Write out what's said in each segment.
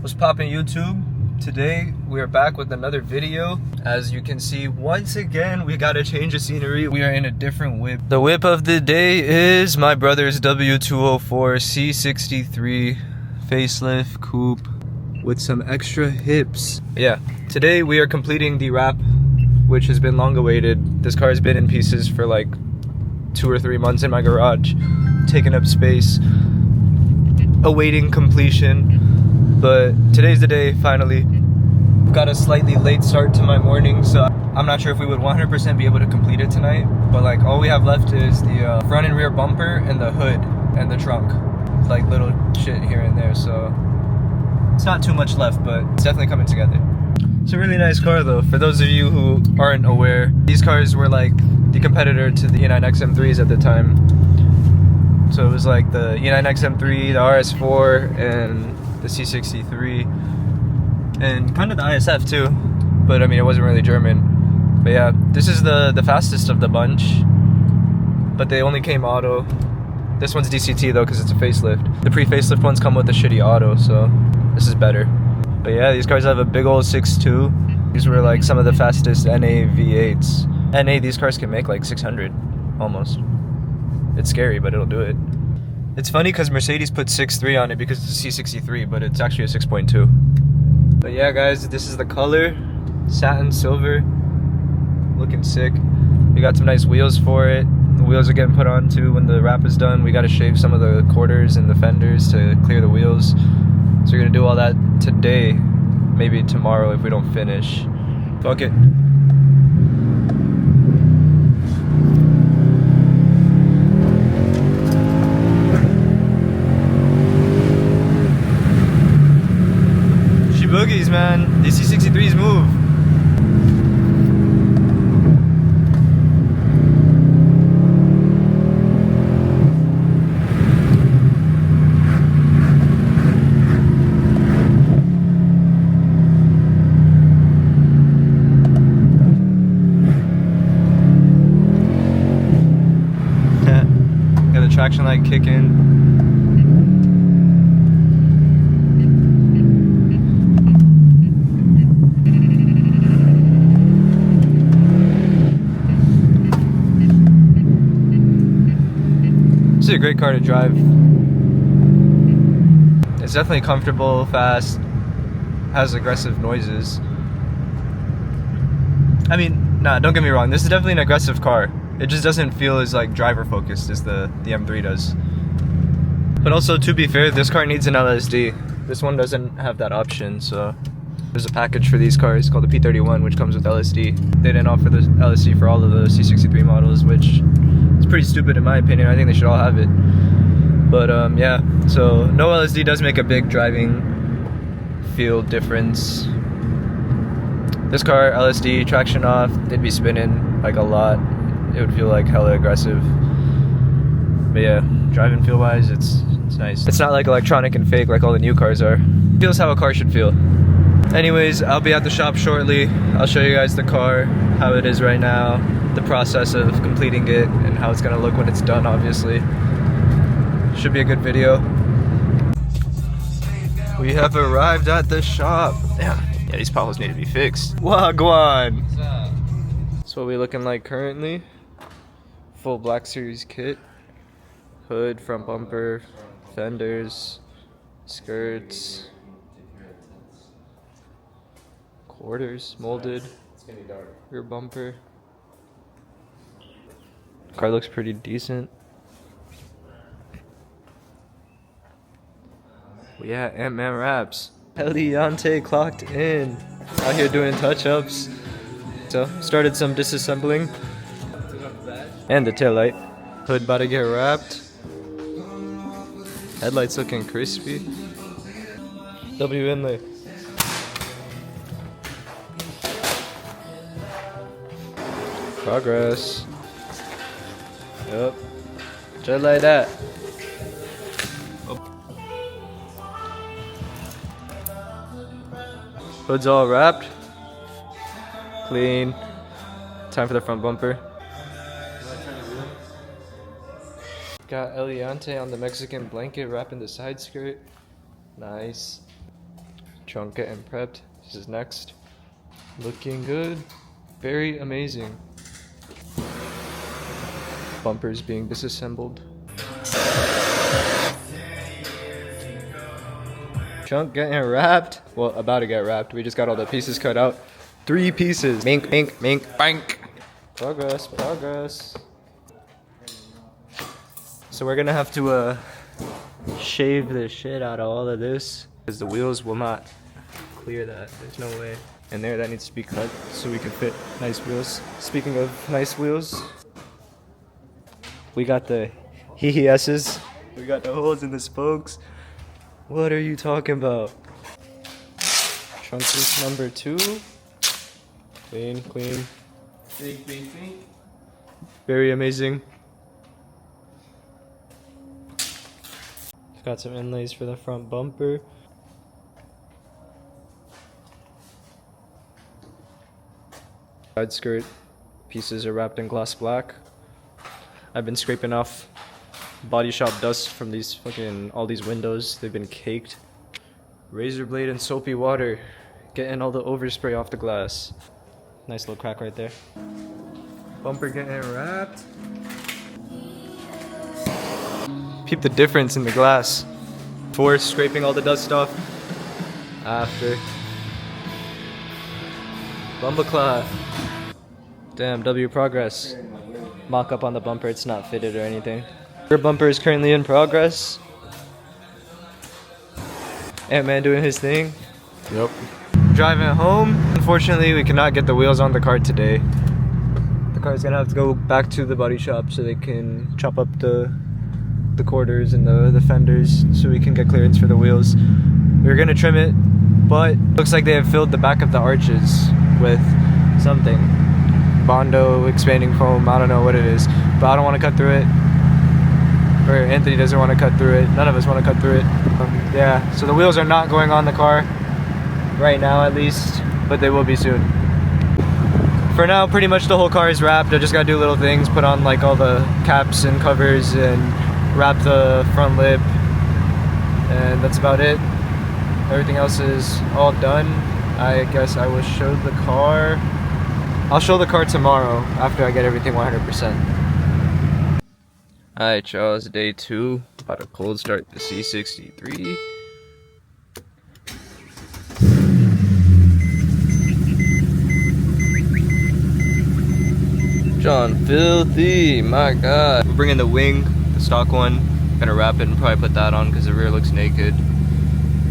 What's poppin' YouTube? Today we are back with another video. As you can see, once again we got a change of scenery. We are in a different whip. The whip of the day is my brother's W204 C63 facelift coupe with some extra hips. Yeah, today we are completing the wrap, which has been long awaited. This car has been in pieces for like 2 or 3 months in my garage, taking up space, awaiting completion. But today's the day, finally. Got a slightly late start to my morning, so I'm not sure if we would 100% be able to complete it tonight. But like all we have left is the front and rear bumper and the hood and the trunk. Like little shit here and there, so it's not too much left, but it's definitely coming together. It's a really nice car though. For those of you who aren't aware, these cars were like the competitor to the E9 XM3s at the time. So it was like the E9 XM3, the RS4, and the C63, and kind of the ISF too, but I mean it wasn't really German. But yeah, this is the fastest of the bunch, but they only came auto. This one's DCT though because it's a facelift. The pre-facelift ones come with a shitty auto, so this is better. But yeah, these cars have a big old 6.2. These were like some of the fastest NA V8s. NA, these cars can make like 600 almost. It's scary, but it'll do it. It's funny because Mercedes put 6.3 on it because it's a C63, but it's actually a 6.2. But yeah guys, this is the color. Satin silver. Looking sick. We got some nice wheels for it. The wheels are getting put on too when the wrap is done. We got to shave some of the quarters and the fenders to clear the wheels. So we're going to do all that today. Maybe tomorrow if we don't finish. Fuck it. Boogies, man. These C63s move. Got the traction light kicking. This is a great car to drive. It's definitely comfortable, fast, has aggressive noises. I mean, nah, don't get me wrong, this is definitely an aggressive car. It just doesn't feel as like driver focused as the M3 does. But also, to be fair, this car needs an LSD. This one doesn't have that option, so there's a package for these cars called the P31, which comes with LSD. They didn't offer the LSD for all of the C63 models, which is pretty stupid in my opinion. I think they should all have it. But yeah, so no LSD does make a big driving feel difference. This car, LSD, traction off, they'd be spinning like a lot. It would feel like hella aggressive. But yeah, driving feel wise, it's nice. It's not like electronic and fake like all the new cars are. It feels how a car should feel. Anyways, I'll be at the shop shortly. I'll show you guys the car, how it is right now, the process of completing it, and how it's gonna look when it's done, obviously. Should be a good video. We have arrived at the shop. Damn, yeah, these potholes need to be fixed. Wagwan! That's what we're looking like currently. Full Black Series kit. Hood, front bumper, fenders, skirts. Quarters molded, rear bumper. Car looks pretty decent. Yeah, Ant-Man wraps. Eliante clocked in. Out here doing touch-ups. So, started some disassembling. And the taillight. Hood about to get wrapped. Headlights looking crispy. W inlay. Progress. Yep. Just like that. Hood's all wrapped. Clean. Time for the front bumper. Got Eliante on the Mexican blanket wrapping the side skirt. Nice. Trunk getting prepped. This is next. Looking good. Very amazing. Bumpers being disassembled. Trunk getting wrapped. Well, about to get wrapped. We just got all the pieces cut out. 3 pieces. Mink, mink, mink, bank. Progress, progress. So we're gonna have to shave the shit out of all of this because the wheels will not clear that. There's no way. And there, that needs to be cut so we can fit nice wheels. Speaking of nice wheels, we got the hee-hee-esses. We got the holes in the spokes. What are you talking about? Trunk piece number 2. Clean, clean. Big, big, big. Very amazing. Got some inlays for the front bumper. Side skirt pieces are wrapped in gloss black. I've been scraping off body shop dust from these all these windows. They've been caked. Razor blade and soapy water, getting all the overspray off the glass. Nice little crack right there. Bumper getting wrapped. Peep the difference in the glass. Before scraping all the dust off. After. Bumbleclaw. Damn, W progress. Mock up on the bumper, it's not fitted or anything. Rear bumper is currently in progress. Ant-Man doing his thing. Yep. Driving home. Unfortunately, we cannot get the wheels on the car today. The car's gonna have to go back to the body shop so they can chop up the quarters and the fenders so we can get clearance for the wheels. We were gonna trim it, but looks like they have filled the back of the arches with something. Bondo expanding foam, I don't know what it is, but I don't want to cut through it. Or Anthony doesn't want to cut through it. None of us want to cut through it. Yeah, so the wheels are not going on the car right now at least, but they will be soon. For now, pretty much the whole car is wrapped. I just gotta do little things, put on like all the caps and covers and wrap the front lip, and that's about it. Everything else is all done. I guess I will show the car. I'll show the car tomorrow after I get everything 100%. Alright y'all, it's day 2. About to cold start the C63. John Filthy, my god. We're bringing the wing, the stock one. Gonna wrap it and probably put that on because the rear looks naked.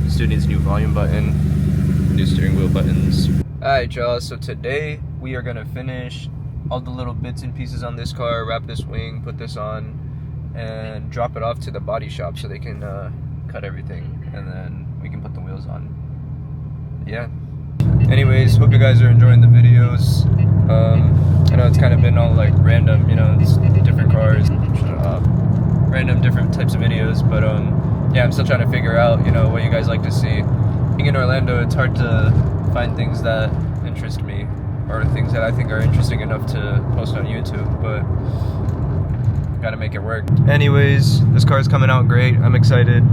This dude needs a new volume button, new steering wheel buttons. Alright y'all, so today we are gonna finish all the little bits and pieces on this car, wrap this wing, put this on, and drop it off to the body shop so they can cut everything, and then we can put the wheels on. Yeah. Anyways, hope you guys are enjoying the videos. I know it's kind of been all like random, you know, it's different cars, random different types of videos, but yeah, I'm still trying to figure out, you know, what you guys like to see. Being in Orlando, it's hard to find things that interest me, or things that I think are interesting enough to post on YouTube, but gotta make it work. Anyways, this car is coming out great. I'm excited.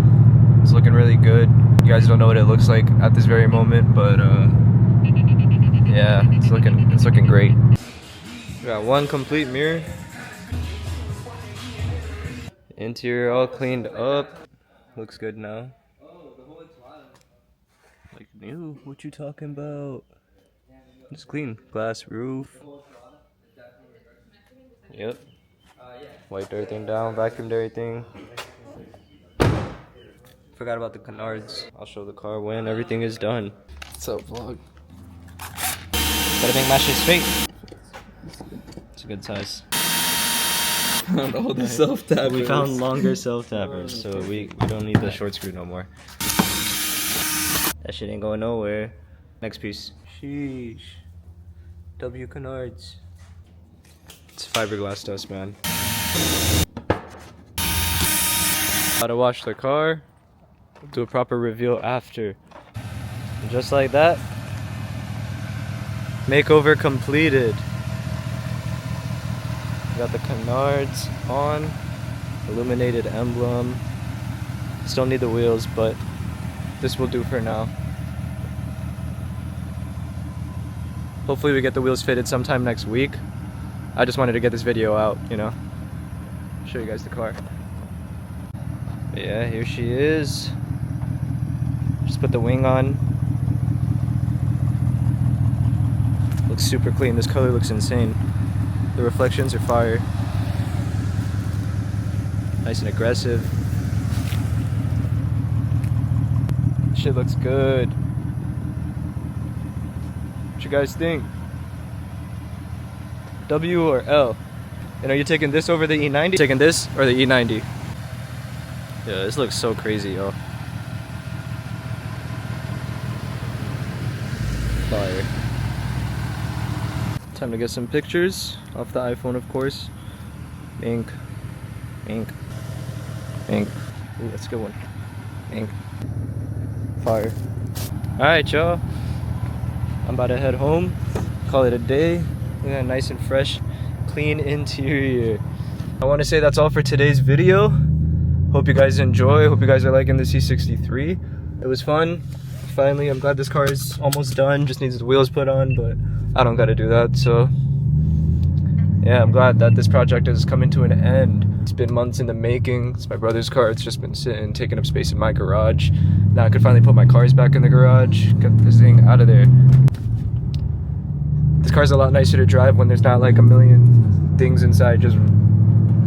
It's looking really good. You guys don't know what it looks like at this very moment, but yeah, it's looking great. We got one complete mirror. Interior all cleaned up. Looks good now. Like new, what you talking about? It's clean. Glass roof. Yep. Wiped everything down, vacuumed everything. Forgot about the canards. I'll show the car when everything is done. What's up, vlog? Gotta make my shit straight. It's a good size. Found all the self-tappers. We found longer self-tappers, so we don't need the short screw no more. That shit ain't going nowhere. Next piece. Sheesh. W canards. It's fiberglass dust, man. Gotta wash the car. Do a proper reveal after. And just like that, makeover completed. Got the canards on, illuminated emblem. Still need the wheels, but this will do for now. Hopefully we get the wheels fitted sometime next week. I just wanted to get this video out, you know. Show you guys the car. But yeah, here she is. Just put the wing on. Looks super clean. This color looks insane. The reflections are fire. Nice and aggressive. Shit looks good. What you guys think? W or L? And are you taking this over the E90? Taking this or the E90? Yeah, this looks so crazy, yo. Fire. Time to get some pictures off the iPhone, of course. Ink. Ink. Ink. Ooh, that's a good one. Ink. Fire. Alright, y'all. I'm about to head home. Call it a day. Look at that nice and fresh, clean interior. I want to say that's all for today's video. Hope you guys enjoy. Hope you guys are liking the C63. It was fun. Finally, I'm glad this car is almost done. Just needs the wheels put on, but I don't gotta do that. So yeah, I'm glad that this project is coming to an end. It's been months in the making. It's my brother's car. It's just been sitting, taking up space in my garage. Now I could finally put my cars back in the garage. Get this thing out of there. This car's a lot nicer to drive when there's not like a million things inside just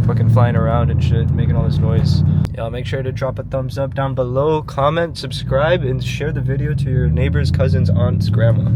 fucking flying around and shit, making all this noise. Y'all make sure to drop a thumbs up down below, comment, subscribe, and share the video to your neighbors, cousins, aunts, grandma.